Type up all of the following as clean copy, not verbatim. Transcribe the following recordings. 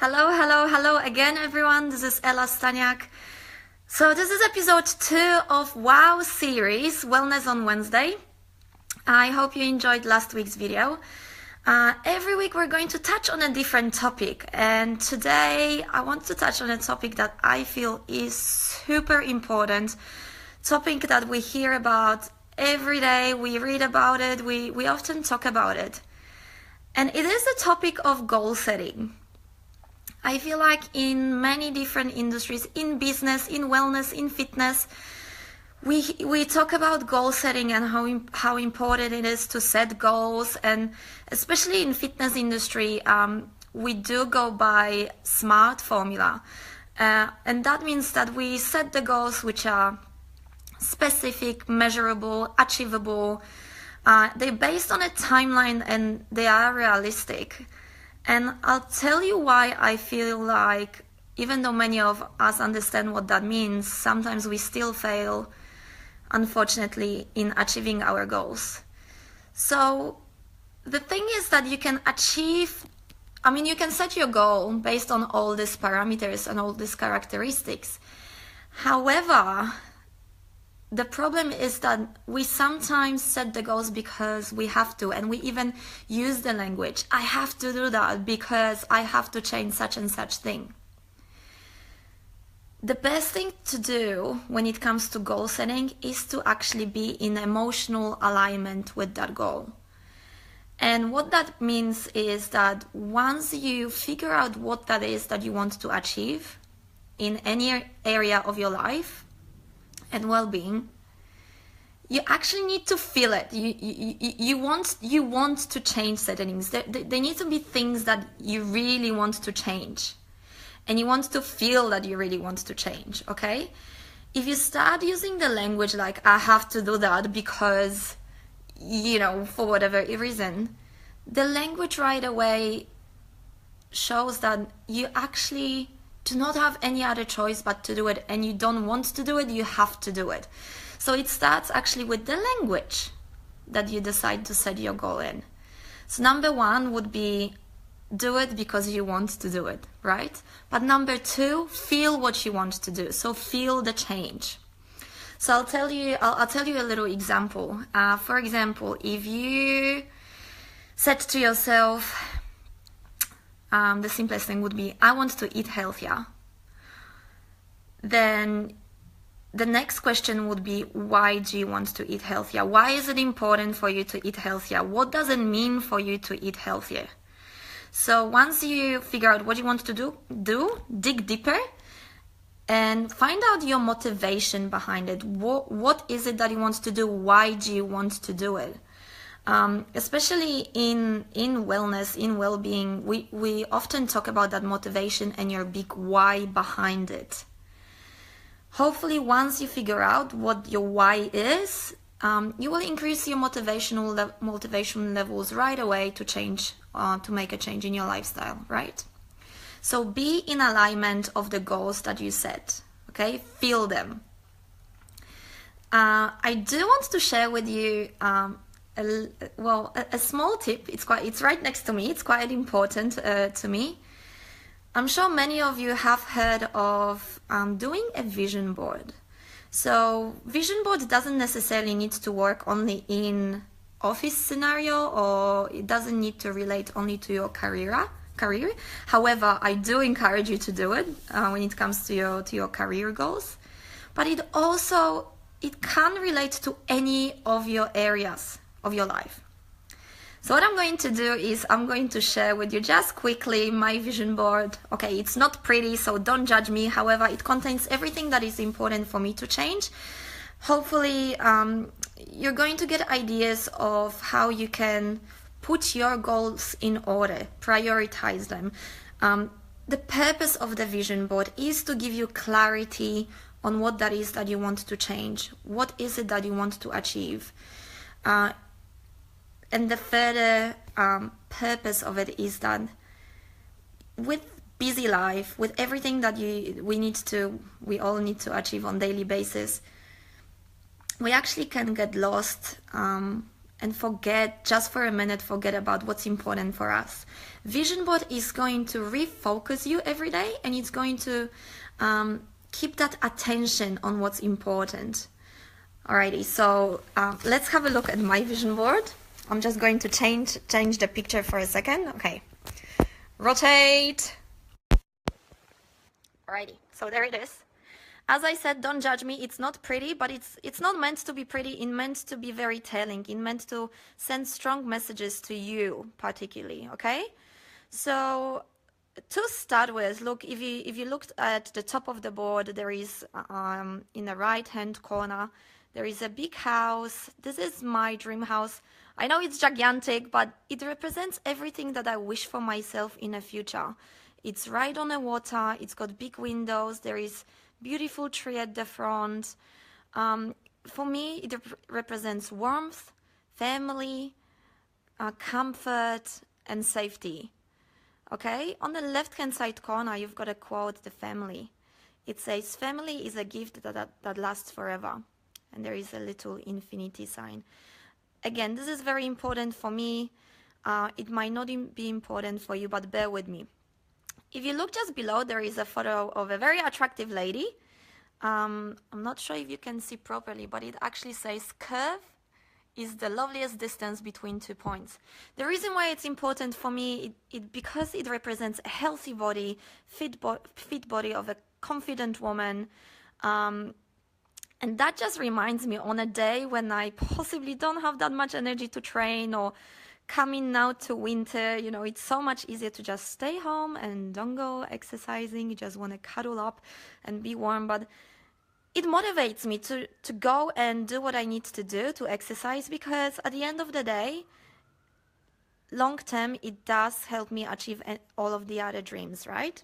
Hello, hello, hello again, everyone. This is Staniak. So this is episode 2 of WOW series, Wellness on Wednesday. I hope you enjoyed last week's video. Every week we're going to touch on a different topic, and today I want to touch on a topic that I feel is super important, topic that we hear about every day, we read about it, we often talk about it. And it is the topic of goal setting. I feel like in many different industries, in business, in wellness, in fitness, we talk about goal setting and how important it is to set goals, and especially in fitness industry, we do go by SMART formula, and that means that we set the goals which are specific, measurable, achievable. They're based on a timeline and they are realistic. And I'll tell you why I feel like, even though many of us understand what that means, sometimes we still fail, unfortunately, in achieving our goals. So the thing is that you can set your goal based on all these parameters and all these characteristics. However, the problem is that we sometimes set the goals because we have to, and we even use the language, I have to do that because I have to change such and such thing. The best thing to do when it comes to goal setting is to actually be in emotional alignment with that goal. And what that means is that once you figure out what that is that you want to achieve in any area of your life, and well-being, you actually need to feel it. You want to change certain things. There need to be things that you really want to change, and you want to feel that you really want to change. Okay, if you start using the language like I have to do that because, for whatever reason, the language right away shows that you actually do not have any other choice but to do it, and you don't want to do it, you have to do it. So it starts actually with the language that you decide to set your goal in. So number 1 would be do it because you want to do it, right? But number 2, feel what you want to do. So feel the change. So I'll tell you a little example. For example, if you set to yourself, the simplest thing would be, I want to eat healthier. Then the next question would be, why do you want to eat healthier? Why is it important for you to eat healthier? What does it mean for you to eat healthier? So once you figure out what you want to do, dig deeper and find out your motivation behind it. What is it that you want to do? Why do you want to do it? Especially in wellness, in well-being, we often talk about that motivation and your big why behind it. Hopefully, once you figure out what your why is, you will increase your motivation levels right away to change, to make a change in your lifestyle, right? So be in alignment of the goals that you set, okay? Feel them. I do want to share with you a small tip. It's right next to me. It's quite important to me. I'm sure many of you have heard of doing a vision board. So vision board doesn't necessarily need to work only in office scenario, or it doesn't need to relate only to your career. However, I do encourage you to do it when it comes to your career goals. But it can relate to any of your areas of your life. So what I'm going to do is I'm going to share with you just quickly my vision board. Okay, it's not pretty, so don't judge me. However, it contains everything that is important for me to change. Hopefully, you're going to get ideas of how you can put your goals in order, prioritize them. The purpose of the vision board is to give you clarity on what that is that you want to change. What is it that you want to achieve? And the further purpose of it is that with busy life, with everything that we all need to achieve on daily basis, we actually can get lost and forget, just for a minute, forget about what's important for us. Vision board is going to refocus you every day, and it's going to keep that attention on what's important. Alrighty, so let's have a look at my vision board. I'm just going to change the picture for a second. Okay, rotate. Alrighty, so there it is. As I said, don't judge me. It's not pretty, but it's not meant to be pretty. It's meant to be very telling. It's meant to send strong messages to you, particularly. Okay, so to start with, look, if you looked at the top of the board, there is in the right-hand corner, there is a big house. This is my dream house. I know it's gigantic, but it represents everything that I wish for myself in the future. It's right on the water. It's got big windows. There is beautiful tree at the front. For me, it represents warmth, family, comfort, and safety. Okay, on the left-hand side corner, you've got a quote, the family. It says, family is a gift that lasts forever. And there is a little infinity sign. Again, this is very important for me. It might not be important for you, but bear with me. If you look just below, there is a photo of a very attractive lady. I'm not sure if you can see properly, but it actually says curve is the loveliest distance between 2 points. The reason why it's important for me, because it represents a healthy body, fit body of a confident woman. And that just reminds me on a day when I possibly don't have that much energy to train, or coming now to winter, you know, it's so much easier to just stay home and don't go exercising. You just want to cuddle up and be warm. But it motivates me to go and do what I need to do to exercise, because at the end of the day, long term, it does help me achieve all of the other dreams, right?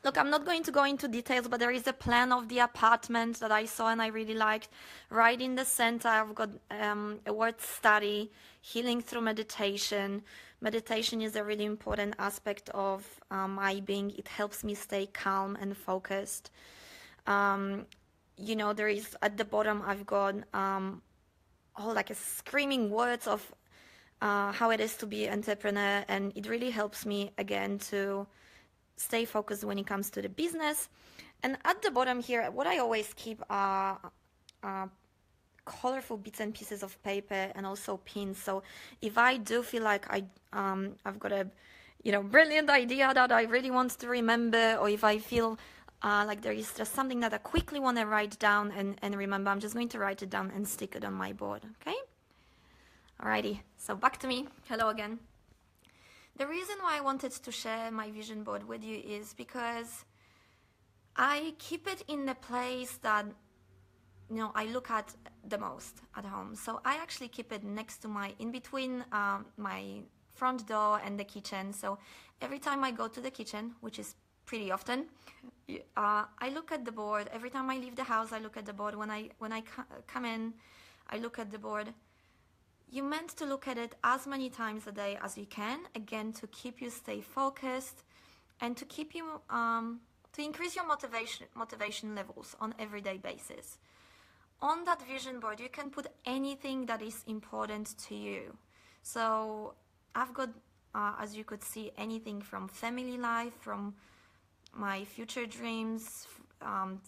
Look, I'm not going to go into details, but there is a plan of the apartment that I saw and I really liked. Right in the center, I've got a word study, healing through meditation. Meditation is a really important aspect of my being. It helps me stay calm and focused. You know, there is at the bottom, I've got all like a screaming words of how it is to be an entrepreneur, and it really helps me again to stay focused when it comes to the business. And at the bottom here, what I always keep are colorful bits and pieces of paper and also pins. So if I do feel like I've got a brilliant idea that I really want to remember, or if I feel like there is just something that I quickly want to write down and remember, I'm just going to write it down and stick it on my board. Okay, alrighty, so back to me. Hello again. The reason why I wanted to share my vision board with you is because I keep it in the place that, you know, I look at the most at home. So I actually keep it next to in between my front door and the kitchen. So every time I go to the kitchen, which is pretty often, I look at the board. Every time I leave the house, I look at the board. When I come in, I look at the board. You're meant to look at it as many times a day as you can, again, to keep you stay focused and to keep you, to increase your motivation levels on everyday basis. On that vision board, you can put anything that is important to you. So I've got, as you could see, anything from family life, from my future dreams,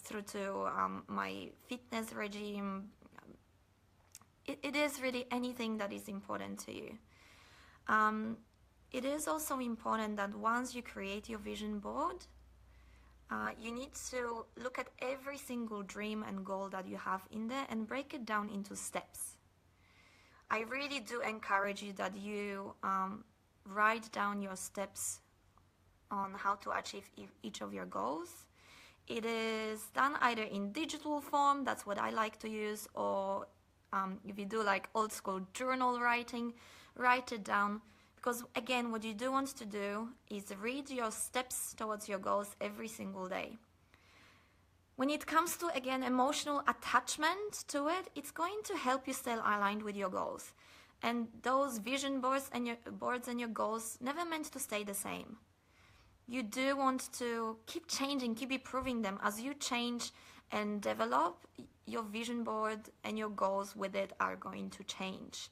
through to my fitness regime. It is really anything that is important to you. It is also important that once you create your vision board, you need to look at every single dream and goal that you have in there and break it down into steps. I really do encourage you that you write down your steps on how to achieve each of your goals. It is done either in digital form, that's what I like to use, or if you do like old school journal writing, write it down. Because again, what you do want to do is read your steps towards your goals every single day. When it comes to, again, emotional attachment to it, it's going to help you stay aligned with your goals. And those vision boards and your goals never meant to stay the same. You do want to keep changing, keep improving them. As you change and develop, your vision board and your goals with it are going to change.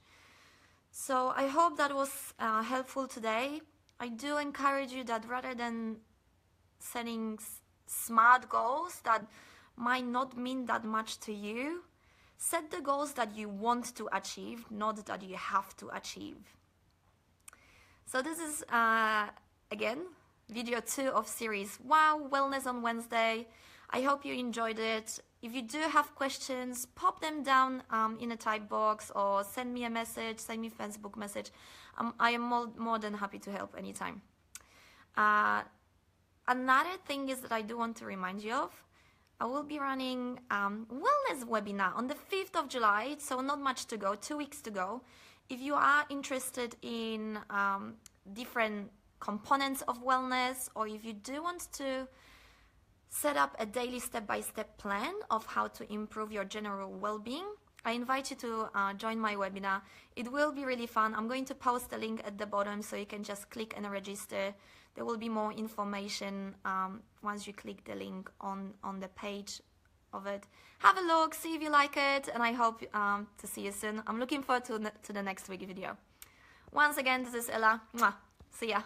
So I hope that was helpful today. I do encourage you that rather than setting smart goals that might not mean that much to you, set the goals that you want to achieve, not that you have to achieve. So this is, again, video 2 of series Wow, Wellness on Wednesday. I hope you enjoyed it. If you do have questions, pop them down in a type box or send me a message, send me a Facebook message. I am more than happy to help anytime. Another thing is that I do want to remind you of, I will be running wellness webinar on the 5th of July, so not much to go, 2 weeks to go. If you are interested in different components of wellness, or if you do want to set up a daily step-by-step plan of how to improve your general well-being, I invite you to join my webinar. It will be really fun. I'm going to post a link at the bottom so you can just click and register. There will be more information once you click the link on the page of it. Have a look, see if you like it, and I hope to see you soon. I'm looking forward to the next week video. Once again, this is Ella. Mwah. See ya.